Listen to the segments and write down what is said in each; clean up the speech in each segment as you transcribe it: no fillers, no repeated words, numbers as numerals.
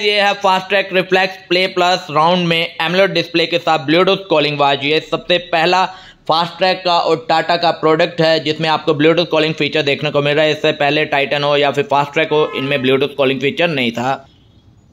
ये है fast track reflex play plus round में एमोलेड डिस्प्ले के साथ ब्लूटूथ कॉलिंग वॉच। ये सबसे पहला फास्ट ट्रैक का और टाटा का प्रोडक्ट है जिसमें आपको ब्लूटूथ कॉलिंग फीचर देखने को मिल रहा है। इससे पहले टाइटन हो या फिर फास्ट ट्रैक हो, इनमें ब्लूटूथ कॉलिंग फीचर नहीं था।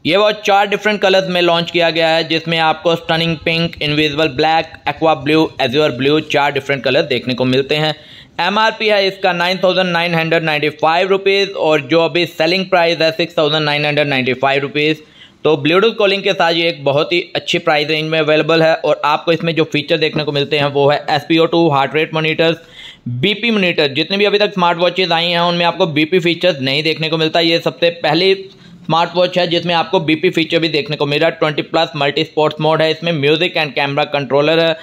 ये वॉच 4 डिफरेंट कलर्स में लॉन्च किया गया है, जिसमें आपको stunning pink, invisible black, aqua blue, azure blue 4 different colour देखने को मिलते हैं। MRP है इसका 9,995 रुपीज़ और जो अभी सेलिंग प्राइस है 6,995 रुपीज़। तो ब्लूटूथ कॉलिंग के साथ ये एक बहुत ही अच्छी प्राइस रेंज में अवेलेबल है। और आपको इसमें जो फीचर देखने को मिलते हैं वो है SpO2, heart rate monitors, BP monitor. जितने भी अभी तक स्मार्ट वॉचेज आई हैं उनमें आपको BP फीचर्स नहीं देखने को मिलता। ये सबसे पहली स्मार्ट वॉच है जिसमें आपको BP फीचर भी देखने को मिल रहा है। 20+ मल्टी स्पोर्ट्स मोड है, इसमें म्यूजिक एंड कैमरा कंट्रोलर है।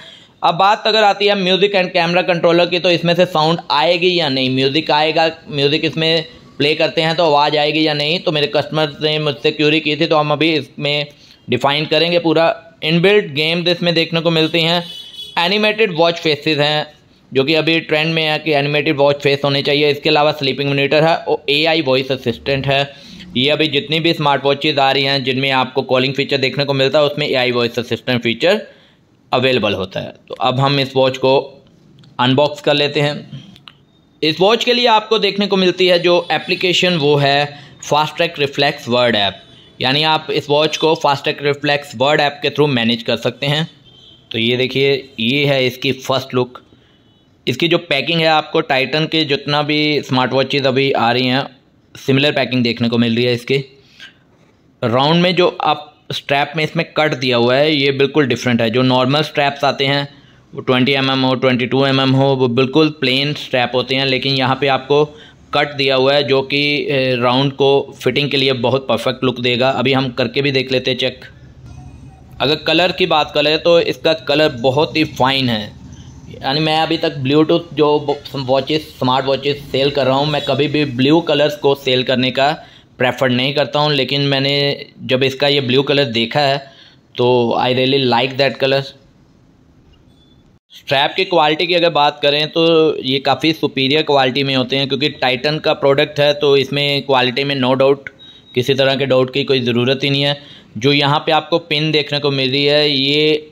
अब बात अगर आती है म्यूजिक एंड कैमरा कंट्रोलर की, तो इसमें से साउंड आएगी या नहीं, म्यूजिक आएगा, म्यूजिक इसमें प्ले करते हैं तो आवाज़ आएगी या नहीं, तो मेरे कस्टमर ने मुझसे क्यूरी की थी, तो हम अभी इसमें डिफाइन करेंगे पूरा। इनबिल्ट गेम्स इसमें देखने को मिलती हैं। एनिमेटेड वॉच फेसेस हैं जो कि अभी ट्रेंड में है कि एनिमेटेड वॉच फेस होने चाहिए। इसके अलावा स्लीपिंग मॉनिटर है और AI वॉइस असिस्टेंट है। ये अभी जितनी भी स्मार्ट वॉचेज आ रही हैं जिनमें आपको कॉलिंग फीचर देखने को मिलता है उसमें AI voice assistant feature available होता है। तो अब हम इस वॉच को अनबॉक्स कर लेते हैं। इस वॉच के लिए आपको देखने को मिलती है जो एप्लीकेशन, वो है fast track reflex word app. यानी आप इस वॉच को fast track reflex word app के थ्रू मैनेज कर सकते हैं। तो ये देखिए, ये है इसकी फ़र्स्ट लुक। इसकी जो पैकिंग है, आपको टाइटन के जितना भी स्मार्ट वॉचेज अभी आ रही हैं सिमिलर पैकिंग देखने को मिल रही है। इसके राउंड में जो आप स्ट्रैप में इसमें कट दिया हुआ है ये बिल्कुल डिफरेंट है। जो नॉर्मल स्ट्रैप्स आते हैं वो 20 mm हो, 22 mm हो, वो बिल्कुल प्लेन स्ट्रैप होते हैं, लेकिन यहाँ पे आपको कट दिया हुआ है जो कि राउंड को फिटिंग के लिए बहुत परफेक्ट लुक देगा। अभी हम करके भी देख लेते हैं चेक। अगर कलर की बात करें तो इसका कलर बहुत ही फाइन है। यानी मैं अभी तक ब्लूटूथ जो वॉचेस, स्मार्ट वॉचेस सेल कर रहा हूँ, मैं कभी भी ब्लू कलर्स को सेल करने का प्रेफर नहीं करता हूँ, लेकिन मैंने जब इसका ये ब्लू कलर देखा है तो I really like that colour. Strap की क्वालिटी की अगर बात करें तो ये काफ़ी सुपीरियर क्वालिटी में होते हैं, क्योंकि टाइटन का प्रोडक्ट है तो इसमें क्वालिटी में नो डाउट, किसी तरह के डाउट की कोई ज़रूरत ही नहीं है। जो यहाँ पे आपको पिन देखने को मिल रही है, ये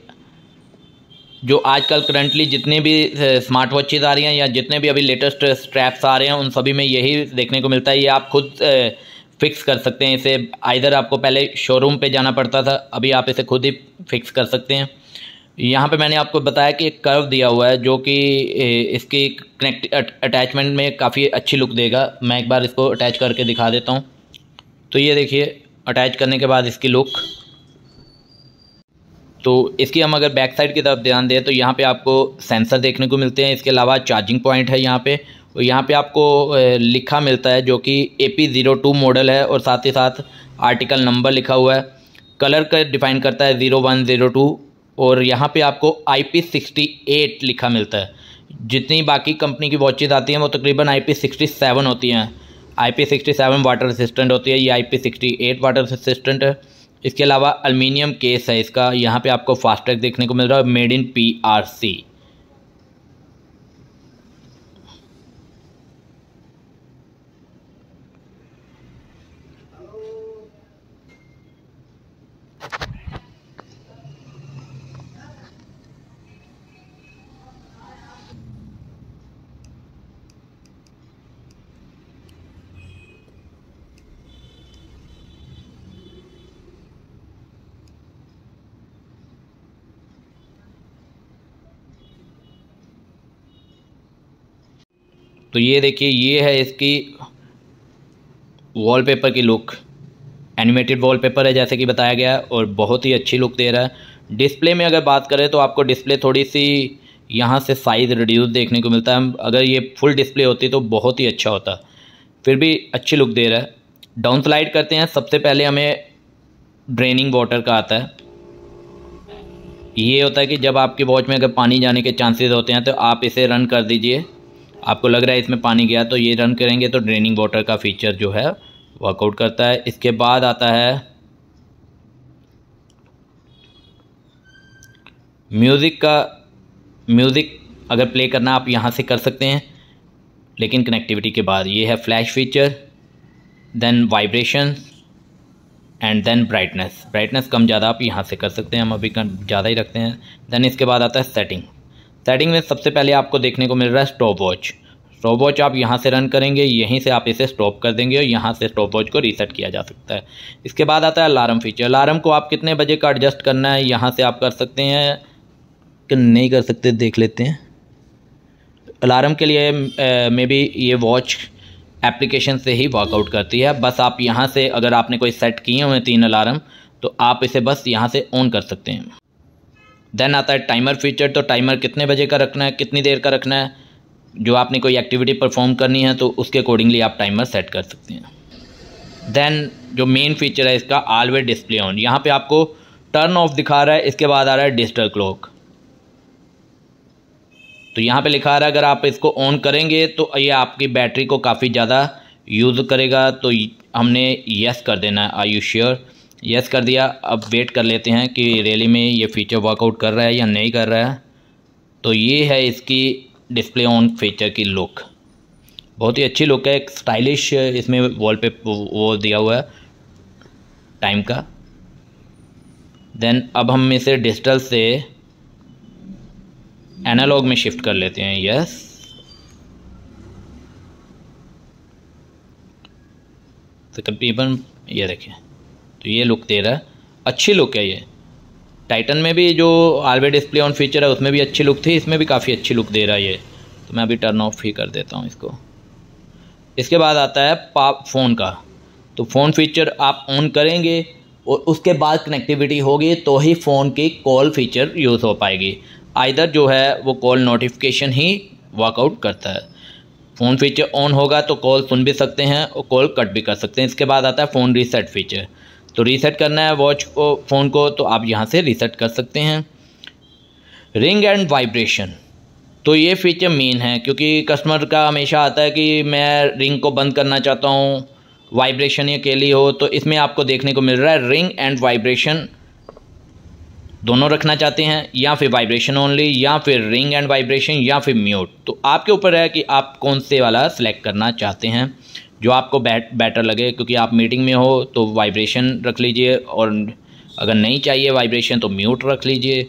जो आजकल करंटली जितने भी स्मार्ट वॉचेज आ रही हैं या जितने भी अभी लेटेस्ट स्ट्रैप्स आ रहे हैं उन सभी में यही देखने को मिलता है। ये आप खुद फिक्स कर सकते हैं इसे। आइदर आपको पहले शोरूम पे जाना पड़ता था, अभी आप इसे खुद ही फिक्स कर सकते हैं। यहाँ पे मैंने आपको बताया कि एक कर्व दिया हुआ है जो कि इसकी कनेक्ट अटैचमेंट में काफ़ी अच्छी लुक देगा। मैं एक बार इसको अटैच करके दिखा देता हूँ। तो ये देखिए, अटैच करने के बाद इसकी लुक। तो इसकी हम अगर बैक साइड की तरफ ध्यान दें तो यहाँ पे आपको सेंसर देखने को मिलते हैं। इसके अलावा चार्जिंग पॉइंट है यहाँ पे, और यहाँ पे आपको लिखा मिलता है जो कि AP02 मॉडल है, और साथ ही साथ आर्टिकल नंबर लिखा हुआ है। कलर का डिफाइन करता है 0102, और यहाँ पे आपको IP68 लिखा मिलता है। जितनी बाकी कंपनी की वॉचेज आती हैं वो तकरीबन IP67 होती हैं। IP67 वाटर रेसिस्टेंट होती है, ये IP68 वाटर रेसिस्टेंट है। इसके अलावा एल्युमिनियम केस है इसका। यहाँ पे आपको फास्ट ट्रैक देखने को मिल रहा है, मेड इन PRC। तो ये देखिए, ये है इसकी वॉलपेपर की लुक। एनिमेटेड वॉलपेपर है जैसे कि बताया गया है, और बहुत ही अच्छी लुक दे रहा है। डिस्प्ले में अगर बात करें तो आपको डिस्प्ले थोड़ी सी यहाँ से साइज़ रिड्यूस देखने को मिलता है। अगर ये फुल डिस्प्ले होती तो बहुत ही अच्छा होता, फिर भी अच्छी लुक दे रहा है। डाउन स्लाइड करते हैं। सबसे पहले हमें ड्रेनिंग वाटर का आता है। ये होता है कि जब आपकी वॉच में अगर पानी जाने के चांसेस होते हैं तो आप इसे रन कर दीजिए। आपको लग रहा है इसमें पानी गया तो ये रन करेंगे तो ड्रेनिंग वाटर का फीचर जो है वर्कआउट करता है। इसके बाद आता है म्यूज़िक का। म्यूज़िक अगर प्ले करना आप यहाँ से कर सकते हैं, लेकिन कनेक्टिविटी के बाद। ये है flash feature, then vibration, and then brightness कम ज़्यादा आप यहाँ से कर सकते हैं, हम अभी ज़्यादा ही रखते हैं। देन इसके बाद आता है सेटिंग में सबसे पहले आपको देखने को मिल रहा है स्टॉप वॉच आप यहाँ से रन करेंगे, यहीं से आप इसे स्टॉप कर देंगे और यहाँ से स्टॉप वॉच को रीसेट किया जा सकता है। इसके बाद आता है अलार्म फीचर। अलार्म को आप कितने बजे का एडजस्ट करना है यहाँ से आप कर सकते हैं कि नहीं कर सकते, देख लेते हैं। अलार्म के लिए मे बी ये वॉच एप्लीकेशन से ही वर्कआउट करती है, बस आप यहाँ से अगर आपने कोई सेट किए हुए हैं 3 अलार्म तो आप इसे बस यहाँ से ऑन कर सकते हैं। देन आता है टाइमर फीचर। तो टाइमर कितने बजे का रखना है, कितनी देर का रखना है, जो आपने कोई एक्टिविटी परफॉर्म करनी है तो उसके अकॉर्डिंगली आप टाइमर सेट कर सकते हैं। देन जो मेन फीचर है इसका ऑलवेज डिस्प्ले ऑन, यहाँ पे आपको टर्न ऑफ दिखा रहा है। इसके बाद आ रहा है डिजिटल क्लॉक, तो यहाँ पे लिखा रहा है अगर आप इसको ऑन करेंगे तो ये आपकी बैटरी को काफ़ी ज़्यादा यूज़ करेगा, तो हमने यस कर देना है। Are you sure? यस कर दिया। अब वेट कर लेते हैं कि रियली में ये फीचर वर्कआउट कर रहा है या नहीं कर रहा है। तो ये है इसकी डिस्प्ले ऑन फीचर की लुक, बहुत ही अच्छी लुक है, एक स्टाइलिश इसमें वॉलपेपर वो दिया हुआ है टाइम का। देन अब हम इसे डिजिटल से एनालॉग में शिफ्ट कर लेते हैं। यस, तो तकरीबन ये देखें, तो ये लुक दे रहा है, अच्छी लुक है ये। टाइटन में भी जो ऑलवेज डिस्प्ले ऑन फीचर है उसमें भी अच्छी लुक थी, इसमें भी काफ़ी अच्छी लुक दे रहा है ये। तो मैं अभी टर्न ऑफ ही कर देता हूँ इसको। इसके बाद आता है फ़ोन का। तो फ़ोन फीचर आप ऑन करेंगे और उसके बाद कनेक्टिविटी होगी तो ही फ़ोन की कॉल फीचर यूज़ हो पाएगी। आइदर जो है वो कॉल नोटिफिकेशन ही वर्कआउट करता है। फ़ोन फीचर ऑन होगा तो कॉल सुन भी सकते हैं और कॉल कट भी कर सकते हैं। इसके बाद आता है फ़ोन रीसेट फीचर। तो रीसेट करना है वॉच को, फ़ोन को, तो आप यहाँ से रीसेट कर सकते हैं। रिंग एंड वाइब्रेशन, तो ये फीचर मेन है क्योंकि कस्टमर का हमेशा आता है कि मैं रिंग को बंद करना चाहता हूँ, वाइब्रेशन ही अकेली हो। तो इसमें आपको देखने को मिल रहा है रिंग एंड वाइब्रेशन दोनों रखना चाहते हैं, या फिर वाइब्रेशन ओनली, या फिर रिंग एंड वाइब्रेशन, या फिर म्यूट। तो आपके ऊपर है कि आप कौन से वाला सेलेक्ट करना चाहते हैं, जो आपको बेटर लगे। क्योंकि आप मीटिंग में हो तो वाइब्रेशन रख लीजिए, और अगर नहीं चाहिए वाइब्रेशन तो म्यूट रख लीजिए।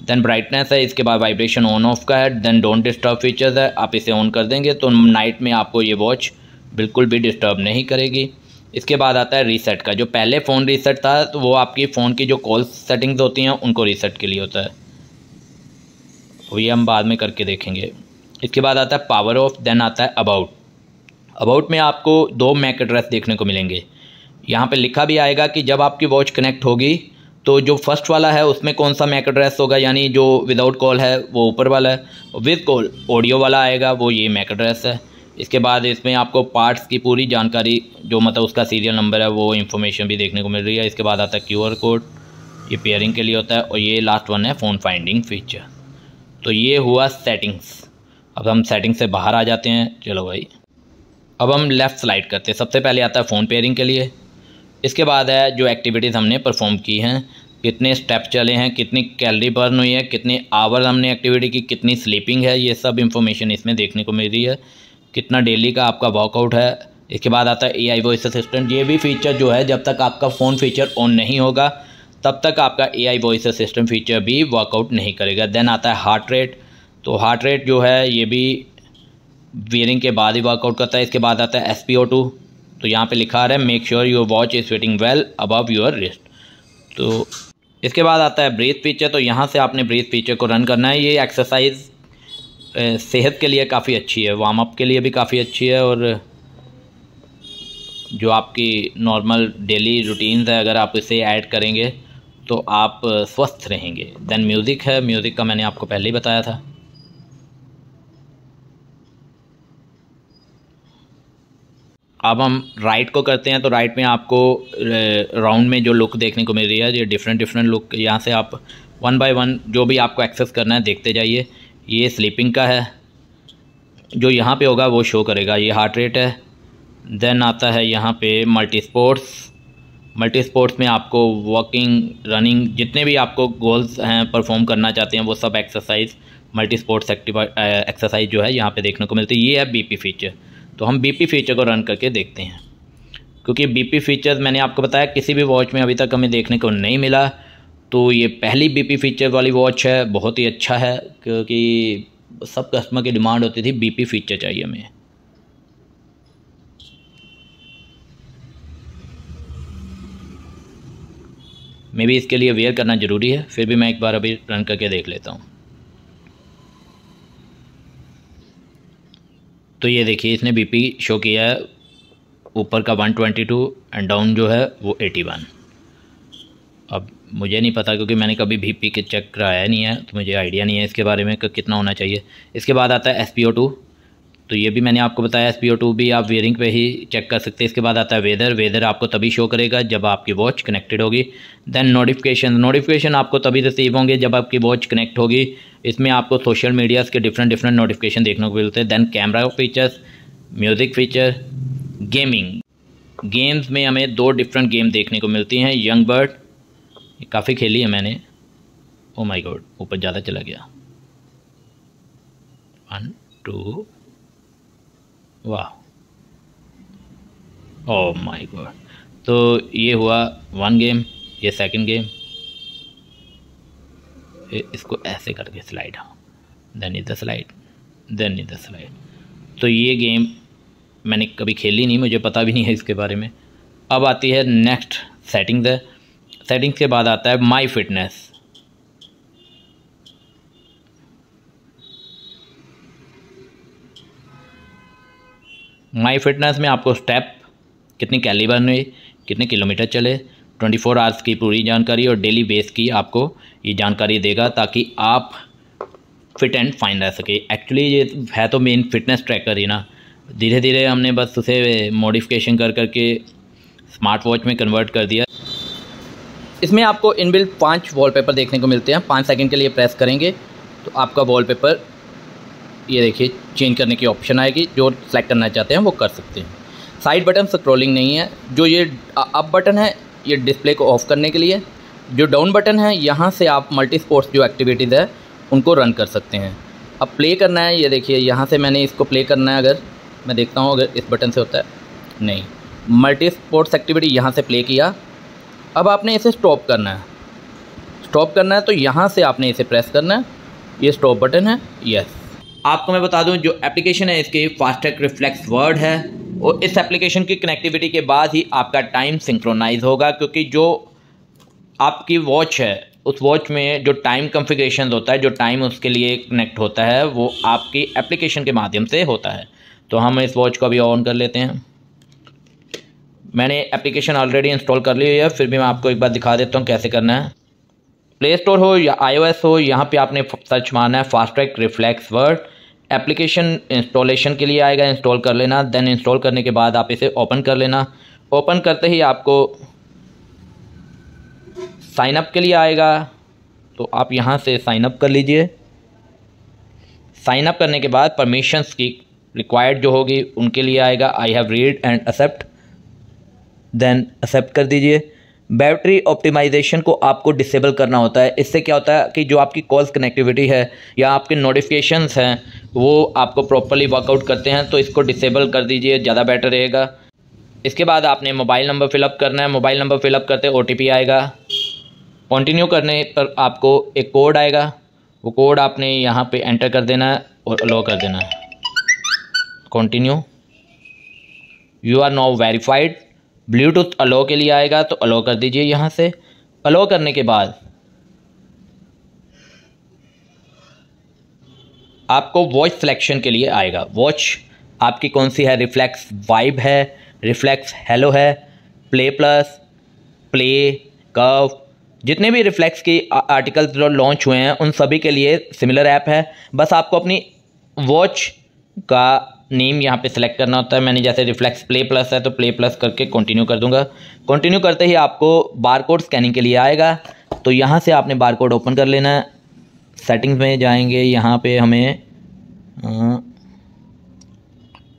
देन ब्राइटनेस है, इसके बाद वाइब्रेशन ऑन ऑफ का है। देन डोंट डिस्टर्ब फीचर्स है, आप इसे ऑन कर देंगे तो नाइट में आपको ये वॉच बिल्कुल भी डिस्टर्ब नहीं करेगी। इसके बाद आता है रीसेट का। जो पहले फ़ोन रीसेट था तो वो आपकी फ़ोन की जो कॉल सेटिंग्स होती हैं उनको रीसेट के लिए होता है, तो ये हम बाद में करके देखेंगे। इसके बाद आता है पावर ऑफ। देन आता है अबाउट में आपको 2 मैक एड्रेस देखने को मिलेंगे। यहाँ पे लिखा भी आएगा कि जब आपकी वॉच कनेक्ट होगी तो जो फर्स्ट वाला है उसमें कौन सा मैक एड्रेस होगा, यानी जो विदाउट कॉल है वो ऊपर वाला है, विद कॉल ऑडियो वाला आएगा वो ये मैक एड्रेस है। इसके बाद इसमें आपको पार्ट्स की पूरी जानकारी, जो मतलब उसका सीरियल नंबर है, वो इन्फॉर्मेशन भी देखने को मिल रही है। इसके बाद आता है QR कोड, ये पेयरिंग के लिए होता है। और ये लास्ट वन है फ़ोन फाइंडिंग फीचर। तो ये हुआ सेटिंग्स। अब हम सेटिंग से बाहर आ जाते हैं। चलो भाई, अब हम लेफ़्ट स्लाइड करते हैं। सबसे पहले आता है फ़ोन पेयरिंग के लिए। इसके बाद है जो एक्टिविटीज़ हमने परफॉर्म की हैं, कितने स्टेप चले हैं, कितनी कैलोरी बर्न हुई है, कितने आवर हमने एक्टिविटी की, कितनी स्लीपिंग है, ये सब इन्फॉर्मेशन इसमें देखने को मिल रही है। कितना डेली का आपका वर्कआउट है। इसके बाद आता है AI वॉइस असिस्टेंट। ये भी फीचर जो है जब तक आपका फ़ोन फीचर ऑन नहीं होगा तब तक आपका AI वॉइस असिस्टेंट फीचर भी वर्कआउट नहीं करेगा। देन आता है हार्ट रेट। तो हार्ट रेट जो है ये भी वियरिंग के बाद ही वर्कआउट करता है। इसके बाद आता है SpO2। तो यहाँ पे लिखा रहा है make sure your watch is fitting well above your wrist. तो इसके बाद आता है ब्रीथ फीचर। तो यहाँ से आपने ब्रीथ फीचर को रन करना है। ये एक्सरसाइज सेहत के लिए काफ़ी अच्छी है, वार्म अप के लिए भी काफ़ी अच्छी है, और जो आपकी नॉर्मल डेली रूटीन्स है अगर आप इसे ऐड करेंगे तो आप स्वस्थ रहेंगे। देन म्यूज़िक है। म्यूज़िक का मैंने आपको पहले ही बताया था। अब हम राइट को करते हैं। तो राइट में आपको राउंड में जो लुक देखने को मिल रही है, ये डिफरेंट लुक, यहाँ से आप 1 बाय 1 जो भी आपको एक्सेस करना है देखते जाइए। ये स्लीपिंग का है, जो यहाँ पे होगा वो शो करेगा। ये हार्ट रेट है। देन आता है यहाँ पे मल्टी स्पोर्ट्स में आपको वॉकिंग, रनिंग, जितने भी आपको गोल्स हैं परफॉर्म करना चाहते हैं वो सब एक्सरसाइज मल्टी स्पोर्ट्स एक्सरसाइज जो है यहाँ पे देखने को मिलती है। ये है BP फीचर। तो हम BP फीचर को रन करके देखते हैं। क्योंकि बीपी फीचर्स मैंने आपको बताया किसी भी वॉच में अभी तक हमें देखने को नहीं मिला, तो ये पहली बीपी फीचर वाली वॉच है। बहुत ही अच्छा है, क्योंकि सब कस्टमर की डिमांड होती थी बीपी फीचर चाहिए हमें। मे बी इसके लिए वेयर करना ज़रूरी है, फिर भी मैं एक बार अभी रन करके देख लेता हूँ। तो ये देखिए इसने बीपी शो किया है, ऊपर का 122 एंड डाउन जो है वो 81। अब मुझे नहीं पता, क्योंकि मैंने कभी बीपी के चेक कराया नहीं है, तो मुझे आइडिया नहीं है इसके बारे में कि कितना होना चाहिए। इसके बाद आता है SpO2, तो ये भी मैंने आपको बताया SpO2 भी आप वेयरिंग पे ही चेक कर सकते हैं। इसके बाद आता है वेदर आपको तभी शो करेगा जब आपकी वॉच कनेक्टेड होगी। देन नोटिफिकेशन आपको तभी रिसीव होंगे जब आपकी वॉच कनेक्ट होगी। इसमें आपको सोशल मीडियाज़ के डिफरेंट नोटिफिकेशन देखने को मिलते हैं। Then camera features, music feature, games में हमें 2 डिफरेंट गेम देखने को मिलती हैं। यंग बर्ड काफ़ी खेली है मैंने। ओ माय गॉड, ऊपर ज़्यादा चला गया। 1 2 वाह, ओह माय गॉड। तो ये हुआ 1 गेम, ये 2nd गेम। इसको ऐसे करके स्लाइड, हाँ, देन इधर स्लाइड, देन इधर स्लाइड। तो ये गेम मैंने कभी खेली नहीं, मुझे पता भी नहीं है इसके बारे में। अब आती है नेक्स्ट सेटिंग्स के बाद आता है माई फिटनेस। माई फिटनेस में आपको स्टेप, कितनी कैलोरी बर्न हुई, कितने किलोमीटर चले, 24 आवर्स की पूरी जानकारी और डेली बेस की आपको ये जानकारी देगा, ताकि आप फिट एंड फाइन रह सके। एक्चुअली ये है तो मेन फिटनेस ट्रैकर ही ना, धीरे धीरे हमने बस उसे मॉडिफिकेशन करके स्मार्ट वॉच में कन्वर्ट कर दिया। इसमें आपको इनबिल्ट 5 वॉलपेपर देखने को मिलते हैं। 5 सेकंड के लिए प्रेस करेंगे तो आपका वॉलपेपर ये देखिए चेंज करने की ऑप्शन आएगी। जो सेलेक्ट करना चाहते हैं वो कर सकते हैं। साइड बटन स्क्रॉलिंग नहीं है। जो ये अप बटन है ये डिस्प्ले को ऑफ करने के लिए। जो डाउन बटन है यहाँ से आप मल्टी स्पोर्ट्स जो एक्टिविटीज़ है उनको रन कर सकते हैं। अब प्ले करना है, ये देखिए यहाँ से मैंने इसको प्ले करना है। अगर मैं देखता हूँ अगर इस बटन से होता है, नहीं, मल्टी स्पोर्ट्स एक्टिविटी यहाँ से प्ले किया। अब आपने इसे स्टॉप करना है तो यहाँ से आपने इसे प्रेस करना है। ये स्टॉप बटन है, यस। आपको मैं बता दूं जो एप्लीकेशन है इसकी फास्टैग रिफ्लेक्स वर्ड है, और इस एप्लीकेशन की कनेक्टिविटी के बाद ही आपका टाइम सिंक्रोनाइज होगा, क्योंकि जो आपकी वॉच है उस वॉच में जो टाइम कॉन्फ़िगरेशन होता है, जो टाइम उसके लिए कनेक्ट होता है वो आपकी एप्लीकेशन के माध्यम से होता है। तो हम इस वॉच को अभी ऑन कर लेते हैं। मैंने एप्लीकेशन ऑलरेडी इंस्टॉल कर ली है, फिर भी मैं आपको एक बार दिखा देता हूँ कैसे करना है। प्ले स्टोर हो या iOS हो, यहाँ पे आपने सर्च मारना है FASTag reflex word. Application installation के लिए आएगा, इंस्टॉल कर लेना। देन इंस्टॉल करने के बाद आप इसे ओपन कर लेना। ओपन करते ही आपको साइन अप के लिए आएगा, तो आप यहाँ से साइन अप कर लीजिए। साइन अप करने के बाद परमिशंस की रिक्वायर्ड जो होगी उनके लिए आएगा, I have read and accept, then accept कर दीजिए। बैटरी ऑप्टिमाइजेशन को आपको डिसेबल करना होता है। इससे क्या होता है कि जो आपकी कॉल्स कनेक्टिविटी है या आपके नोटिफिकेशंस हैं वो आपको प्रॉपर्ली वर्कआउट करते हैं, तो इसको डिसेबल कर दीजिए, ज़्यादा बेटर रहेगा। इसके बाद आपने मोबाइल नंबर फिलअप करना है। मोबाइल नंबर फिलअप करते OTP आएगा। कंटिन्यू करने पर आपको एक कोड आएगा, वो कोड आपने यहाँ पे एंटर कर देना है और अलो कर देना है। Continue, you are now verified. Bluetooth allow के लिए आएगा तो अलो कर दीजिए। यहाँ से अलो करने के बाद आपको वॉच सिलेक्शन के लिए आएगा। वॉच आपकी कौन सी है, रिफ्लेक्स वाइब है, रिफ्लेक्स हेलो है, प्ले प्लस, प्ले, कर्व, जितने भी रिफ्लेक्स की आर्टिकल्स जो लॉन्च हुए हैं उन सभी के लिए सिमिलर ऐप है। बस आपको अपनी वॉच का नेम यहाँ पे सिलेक्ट करना होता है। मैंने जैसे रिफ्लेक्स प्ले प्लस है तो प्ले प्लस करके कंटिन्यू कर दूंगा। कंटिन्यू करते ही आपको बारकोड स्कैनिंग के लिए आएगा, तो यहाँ से आपने बारकोड ओपन कर लेना है। सेटिंग्स में जाएंगे, यहाँ पे हमें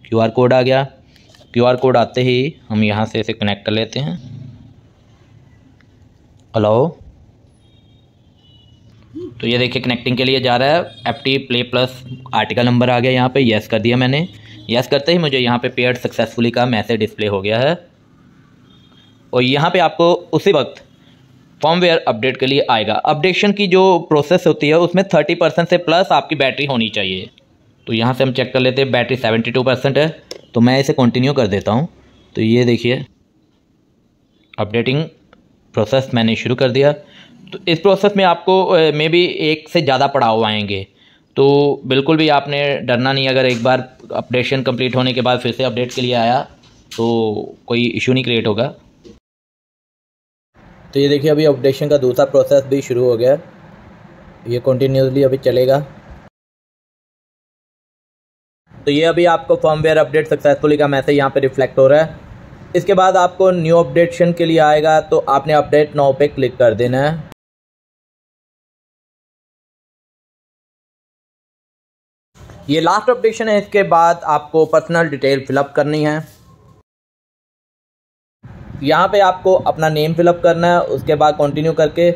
QR कोड आ गया। QR कोड आते ही हम यहाँ से इसे कनेक्ट कर लेते हैं। अलाउ, तो ये देखिए कनेक्टिंग के लिए जा रहा है। FT play plus article number आ गया, यहाँ पे यस कर दिया मैंने। यस करते ही मुझे यहाँ पे पेयर्ड सक्सेसफुली का मैसेज डिस्प्ले हो गया है। और यहाँ पे आपको उसी वक्त फॉर्मवेयर अपडेट के लिए आएगा। अपडेशन की जो प्रोसेस होती है उसमें 30% से प्लस आपकी बैटरी होनी चाहिए। तो यहाँ से हम चेक कर लेते हैं, बैटरी 72% है, तो मैं इसे कंटिन्यू कर देता हूँ। तो ये देखिए अपडेटिंग प्रोसेस मैंने शुरू कर दिया। तो इस प्रोसेस में आपको मे बी एक से ज़्यादा पड़ाव आएंगे, तो बिल्कुल भी आपने डरना नहीं। अगर एक बार अपडेशन कंप्लीट होने के बाद फिर से अपडेट के लिए आया तो कोई इशू नहीं क्रिएट होगा। तो ये देखिए अभी अपडेशन का दूसरा प्रोसेस भी शुरू हो गया, ये कंटिन्यूसली अभी चलेगा। तो ये अभी आपको फर्मवेयर अपडेट सक्सेसफुली का मैसेज यहाँ पे रिफ्लेक्ट हो रहा है। इसके बाद आपको न्यू अपडेशन के लिए आएगा, तो आपने अपडेट नाउ पे क्लिक कर देना है। ये लास्ट अपडेशन है। इसके बाद आपको पर्सनल डिटेल फिलअप करनी है। यहाँ पे आपको अपना नेम फिलअप करना है, उसके बाद कंटिन्यू करके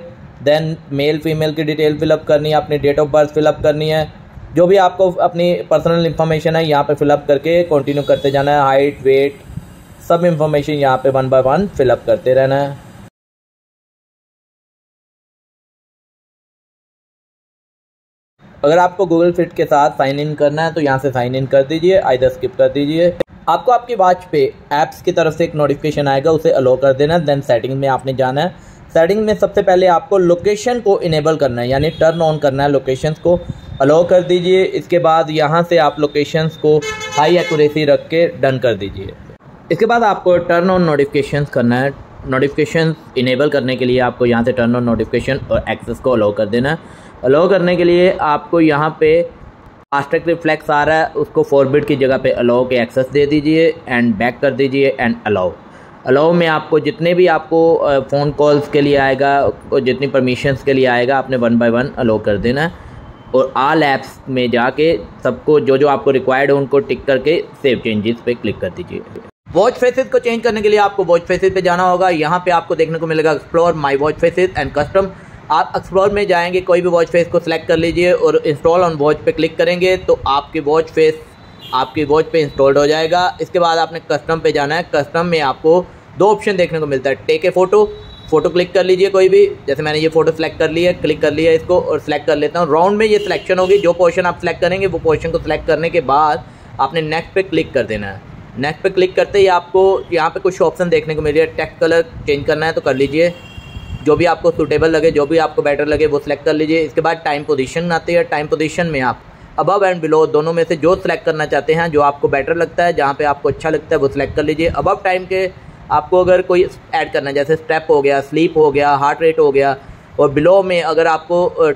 देन मेल फीमेल की डिटेल फिलअप करनी है, अपनी डेट ऑफ बर्थ फिलअप करनी है, जो भी आपको अपनी पर्सनल इन्फॉर्मेशन है यहाँ पे फिलअप करके कंटिन्यू करते जाना है। हाइट, वेट, सब इन्फॉर्मेशन यहाँ पे 1 बाय 1 फिलअप करते रहना है। अगर आपको गूगल फिट के साथ साइन इन करना है तो यहाँ से साइन इन कर दीजिए, आइदर स्किप कर दीजिए। आपको आपकी वॉच पे ऐप्स की तरफ से एक नोटिफिकेशन आएगा, उसे अलो कर देना। देन सेटिंग में आपने जाना है। सेटिंग में सबसे पहले आपको लोकेशन को इनेबल करना है, यानी टर्न ऑन करना है। लोकेशंस को अलो कर दीजिए। इसके बाद यहाँ से आप लोकेशंस को हाई एक्यूरेसी रख के डन कर दीजिए। इसके बाद आपको टर्न ऑन नोटिफिकेशंस करना है। नोटिफिकेशन इनेबल करने के लिए आपको यहाँ से टर्न ऑन नोटिफिकेशन और एक्सेस को अलो कर देना है। अलो करने के लिए आपको यहाँ पे फास्टैग रिफ्लेक्स आ रहा है, उसको फॉरवर्ड की जगह पे अलाउ के एक्सेस दे दीजिए एंड बैक कर दीजिए एंड अलाउ में आपको जितने भी आपको फ़ोन कॉल्स के लिए आएगा और जितनी परमिशंस के लिए आएगा आपने 1 बाय 1 अलाउ कर देना है। और ऑल ऐप्स में जाके सबको जो जो आपको रिक्वायर्ड है उनको टिक करके सेव चेंजेस पे क्लिक कर दीजिए। वॉच फेसेस को चेंज करने के लिए आपको वॉच फेसेस पे जाना होगा। यहाँ पे आपको देखने को मिलेगा explore my watch faces and custom. आप एक्सप्लोर में जाएंगे, कोई भी वॉच फेस को सिलेक्ट कर लीजिए और इंस्टॉल ऑन वॉच पे क्लिक करेंगे तो आपकी वॉच फेस आपकी वॉच पे इंस्टॉल्ड हो जाएगा। इसके बाद आपने कस्टम पे जाना है। कस्टम में आपको 2 ऑप्शन देखने को मिलता है, टेक ए फ़ोटो क्लिक कर लीजिए कोई भी, जैसे मैंने ये फ़ोटो सेलेक्ट कर ली है, क्लिक कर लिया इसको और सेलेक्ट कर लेता हूँ। राउंड में ये सिलेक्शन होगी, जो पोर्शन आप सेलेक्ट करेंगे वो पोर्शन को सिलेक्ट करने के बाद आपने नेक्स्ट पे क्लिक कर देना है। नेक्स्ट पे क्लिक करते ही आपको यहाँ पे कुछ ऑप्शन देखने को मिल रही है। टेक्स्ट कलर चेंज करना है तो कर लीजिए, जो भी आपको सूटेबल लगे, जो भी आपको बेटर लगे वो सिलेक्ट कर लीजिए। इसके बाद टाइम पोजीशन आती है। टाइम पोजीशन में आप अबव एंड बिलो दोनों में से जो सिलेक्ट करना चाहते हैं, जो आपको बेटर लगता है, जहाँ पे आपको अच्छा लगता है वो सिलेक्ट कर लीजिए। अबव टाइम के आपको अगर कोई ऐड करना है, जैसे स्टेप हो गया, स्लीप हो गया, हार्ट रेट हो गया, और बिलो में अगर आपको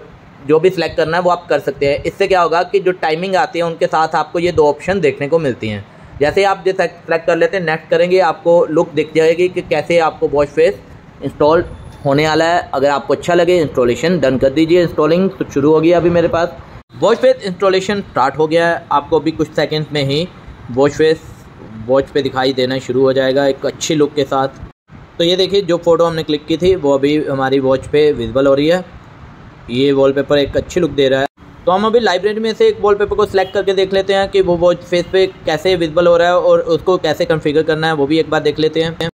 जो भी सिलेक्ट करना है वो आप कर सकते हैं। इससे क्या होगा कि जो टाइमिंग आती है उनके साथ आपको ये 2 ऑप्शन देखने को मिलती हैं। जैसे आप जो सेलेक्ट कर लेते हैं, नेक्स्ट करेंगे, आपको लुक दिख जाएगी कि कैसे आपको वॉच फेस इंस्टॉल होने वाला है। अगर आपको अच्छा लगे इंस्टॉलेशन डन कर दीजिए। इंस्टॉलिंग तो शुरू हो गया अभी मेरे पास। वॉच फेस इंस्टॉलेशन स्टार्ट हो गया है। आपको अभी कुछ सेकंड्स में ही वॉच फेस वॉच पे दिखाई देना शुरू हो जाएगा एक अच्छी लुक के साथ। तो ये देखिए जो फ़ोटो हमने क्लिक की थी वो अभी हमारी वॉच पे विजिबल हो रही है। ये वॉलपेपर एक अच्छी लुक दे रहा है। तो हम अभी लाइब्रेरी में से एक वॉलपेपर को सिलेक्ट करके देख लेते हैं कि वो वॉच फेस पे कैसे विजिबल हो रहा है और उसको कैसे कॉन्फ़िगर करना है, वो भी एक बार देख लेते हैं।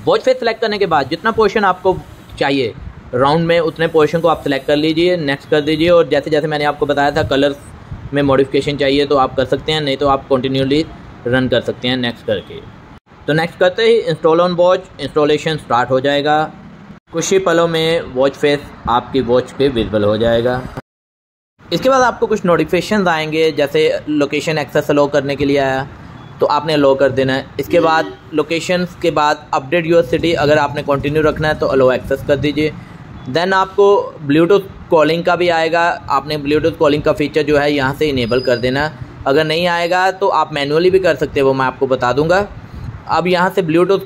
वॉच फेस सेलेक्ट करने के बाद जितना पोर्शन आपको चाहिए राउंड में उतने पोर्शन को आप सिलेक्ट कर लीजिए, नेक्स्ट कर दीजिए। और जैसे जैसे मैंने आपको बताया था कलर्स में मॉडिफिकेशन चाहिए तो आप कर सकते हैं, नहीं तो आप कंटिन्यूली रन कर सकते हैं नेक्स्ट करके। तो नेक्स्ट करते ही install on watch installation start हो जाएगा। कुछ ही पलों में वॉच फेस आपकी वॉच पे विजिबल हो जाएगा। इसके बाद आपको कुछ नोटिफिकेशन आएंगे, जैसे लोकेशन एक्सेस अलो करने के लिए आया तो आपने अलो कर देना है। इसके बाद लोकेशन के बाद अपडेट योर सिटी, अगर आपने कंटिन्यू रखना है तो अलो एक्सेस कर दीजिए। देन आपको ब्लूटूथ कॉलिंग का भी आएगा, आपने ब्लूटूथ कॉलिंग का फीचर जो है यहाँ से इनेबल कर देना। अगर नहीं आएगा तो आप मैनुअली भी कर सकते हैं, वो मैं आपको बता दूंगा। अब यहाँ से ब्लूटूथ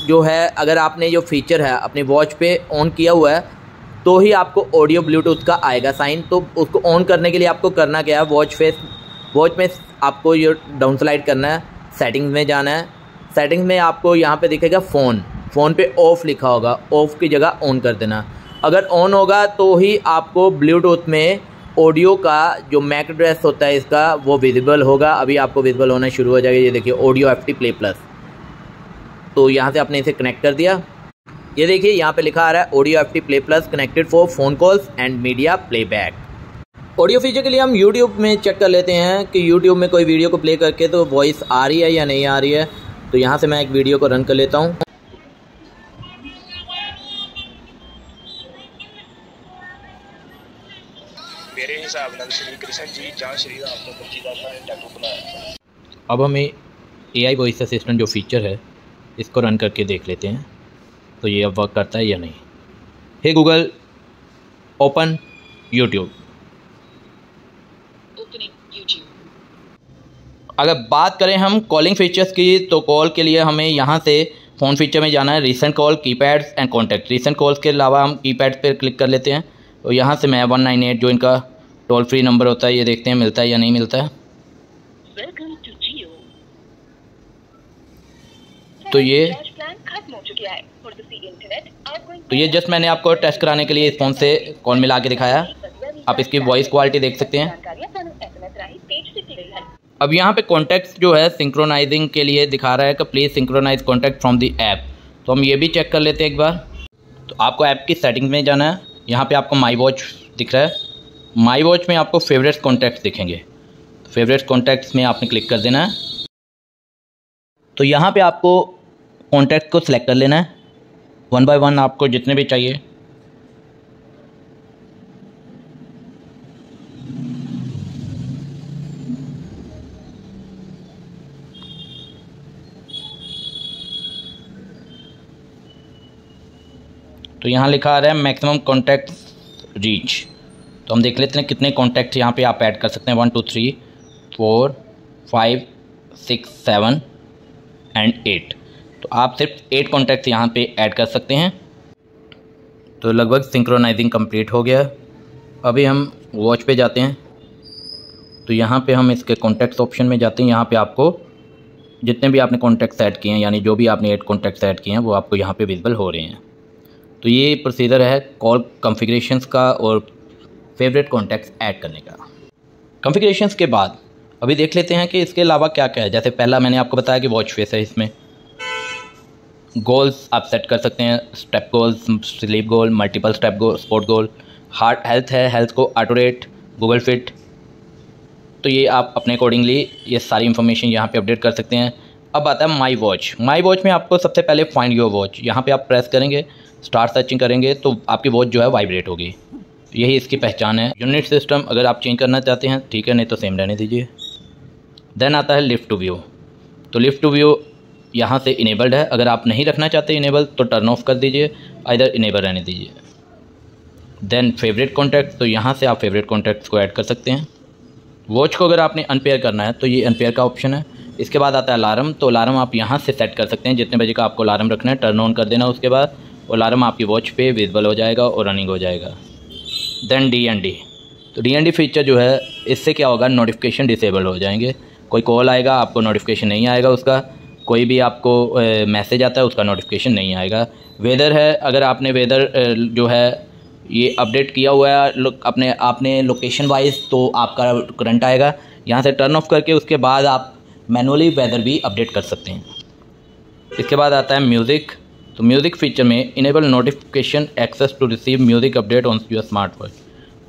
जो है, अगर आपने जो फीचर है अपनी वॉच पे ऑन किया हुआ है तो ही आपको ऑडियो ब्लूटूथ का आएगा साइन। तो उसको ऑन करने के लिए आपको करना क्या है, वॉच में आपको ये डाउन स्लाइड करना है, सेटिंग्स में जाना है। सेटिंग्स में आपको यहाँ पे दिखेगा फ़ोन पे ऑफ़ लिखा होगा, ऑफ़ की जगह ऑन कर देना। अगर ऑन होगा तो ही आपको ब्लूटूथ में ऑडियो का जो मैक एड्रेस होता है इसका वो विजिबल होगा। अभी आपको विजिबल होना शुरू हो जाएगा। ये देखिए ऑडियो FT प्ले प्लस। तो यहाँ से आपने इसे कनेक्ट कर दिया। ये देखिए यहाँ पे लिखा आ रहा है audio FT play plus connected for phone calls and media playback. Audio feature के लिए हम यूट्यूब में चेक कर लेते हैं कि यूट्यूब में कोई वीडियो को प्ले करके तो वॉइस आ रही है या नहीं आ रही है। तो यहाँ से मैं एक वीडियो को रन कर लेता हूँ। मेरे हिसाब ਨਾਲ श्री कृष्ण जी ਜਾਂ श्री राम को बच्ची का टैटू बनाया। अब हमें AI वॉइस असिस्टेंट जो फीचर है इसको रन करके देख लेते हैं तो ये अब वर्क करता है या नहीं। हे गूगल ओपन यूट्यूब। अगर बात करें हम कॉलिंग फीचर्स की तो कॉल के लिए हमें यहाँ से फ़ोन फीचर में जाना है, recent call, keypads and contact. Recent calls के अलावा हम कीपैड पर क्लिक कर लेते हैं और यहाँ से मैं 198 जो इनका टोल फ्री नंबर होता है ये देखते हैं मिलता है या नहीं मिलता है। तो ये जस्ट मैंने आपको टेस्ट कराने के लिए इस फ़ोन से कॉल मिला के दिखाया। आप इसकी वॉइस क्वालिटी देख सकते हैं। अब यहाँ पे कॉन्टैक्ट्स जो है सिंक्रोनाइजिंग के लिए दिखा रहा है कि please synchronise contact from the app. तो हम ये भी चेक कर लेते हैं एक बार। तो आपको ऐप की सेटिंग में जाना है। यहाँ पे आपको माई वॉच दिख रहा है। माई वॉच में आपको फेवरेट्स कॉन्टैक्ट्स दिखेंगे। तो फेवरेट्स कॉन्टैक्ट्स में आपने क्लिक कर देना है। तो यहाँ पे आपको कॉन्टैक्ट को सिलेक्ट कर लेना है, वन बाय वन आपको जितने भी चाहिए। तो यहाँ लिखा आ रहा है मैक्सिमम कॉन्टैक्ट्स रीच। तो हम देख लेते हैं कितने कॉन्टैक्ट्स यहाँ पे आप ऐड कर सकते हैं। 1 2 3 4 5 6 7 एंड 8। तो आप सिर्फ 8 कॉन्टैक्ट्स यहाँ पे ऐड कर सकते हैं। तो लगभग सिंक्रोनाइजिंग कंप्लीट हो गया। अभी हम वॉच पे जाते हैं। तो यहाँ पे हम इसके कॉन्टैक्ट्स ऑप्शन में जाते हैं। यहाँ पे आपको जितने भी आपने कॉन्टैक्ट्स ऐड किए हैं यानी जो भी आपने 8 कॉन्टैक्ट्स ऐड किए हैं वो आपको यहाँ पे विजिबल हो रहे हैं। तो ये प्रोसीजर है कॉल कॉन्फ़िगरेशंस का और फेवरेट कॉन्टैक्ट्स ऐड करने का। कॉन्फ़िगरेशंस के बाद अभी देख लेते हैं कि इसके अलावा क्या क्या है। जैसे पहला मैंने आपको बताया कि वॉच फेस है, इसमें गोल्स आप सेट कर सकते हैं, स्टेप गोल्स, स्लीप गोल, मल्टीपल स्टेप गोल, स्पोर्ट गोल, हार्ट हेल्थ है, हेल्थ को ऑटो रेट, गूगल फिट। तो ये आप अपने अकॉर्डिंगली ये सारी इन्फॉर्मेशन यहाँ पे अपडेट कर सकते हैं। अब आता है माई वॉच। माई वॉच में आपको सबसे पहले फाइंड योर वॉच, यहाँ पे आप प्रेस करेंगे, स्टार्ट सर्चिंग करेंगे तो आपकी वॉच जो है वाइब्रेट होगी। यही इसकी पहचान है। यूनिट सिस्टम अगर आप चेंज करना चाहते हैं ठीक है, नहीं तो सेम रहने दीजिए। देन आता है लिफ्ट टू व्यू। तो लिफ्ट टू व्यू यहाँ से इनेबल्ड है। अगर आप नहीं रखना चाहते इनेबल तो टर्न ऑफ कर दीजिए, इधर इनेबल रहने दीजिए। देन फेवरेट कॉन्टैक्ट, तो यहाँ से आप फेवरेट कॉन्टैक्ट्स को ऐड कर सकते हैं। वॉच को अगर आपने अनपेयर करना है तो ये अनपेयर का ऑप्शन है। इसके बाद आता है अलार्म। तो अलार्म आप यहाँ से सेट कर सकते हैं, जितने बजे का आपको अलार्म रखना है टर्न ऑन कर देना। उसके बाद अलार्म आपकी वॉच पे विजिबल हो जाएगा और रनिंग हो जाएगा। Then DND। तो DND फीचर जो है इससे क्या होगा, नोटिफिकेशन डिसेबल हो जाएंगे। कोई कॉल आएगा आपको नोटिफिकेशन नहीं आएगा उसका, कोई भी आपको मैसेज आता है उसका नोटिफिकेशन नहीं आएगा। वेदर है, अगर आपने वेदर जो है ये अपडेट किया हुआ है आपने लोकेशन वाइज तो आपका करंट आएगा। यहाँ से टर्न ऑफ करके उसके बाद आप मैनुअली वेदर भी अपडेट कर सकते हैं। इसके बाद आता है म्यूज़िक। तो म्यूज़िक फीचर में enable notification access to receive music update on your smartphone.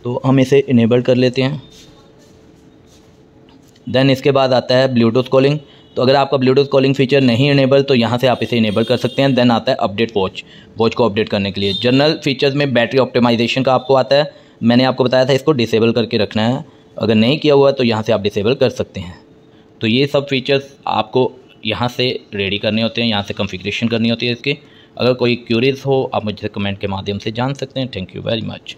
तो हम इसे इनेबल कर लेते हैं। देन इसके बाद आता है ब्लूटूथ कॉलिंग। तो अगर आपका ब्लूटूथ कॉलिंग फीचर नहीं इनेबल तो यहाँ से आप इसे इनेबल कर सकते हैं। देन आता है अपडेट वॉच को अपडेट करने के लिए। जनरल फीचर्स में बैटरी ऑप्टिमाइजेशन का आपको आता है। मैंने आपको बताया था इसको डिसेबल करके रखना है, अगर नहीं किया हुआ तो यहाँ से आप डिसेबल कर सकते हैं। तो ये सब फीचर्स आपको यहाँ से रेडी करने होते हैं, यहाँ से कॉन्फ़िगरेशन करनी होती है इसकी। अगर कोई क्यूरीज हो आप मुझसे कमेंट के माध्यम से जान सकते हैं। Thank you very much.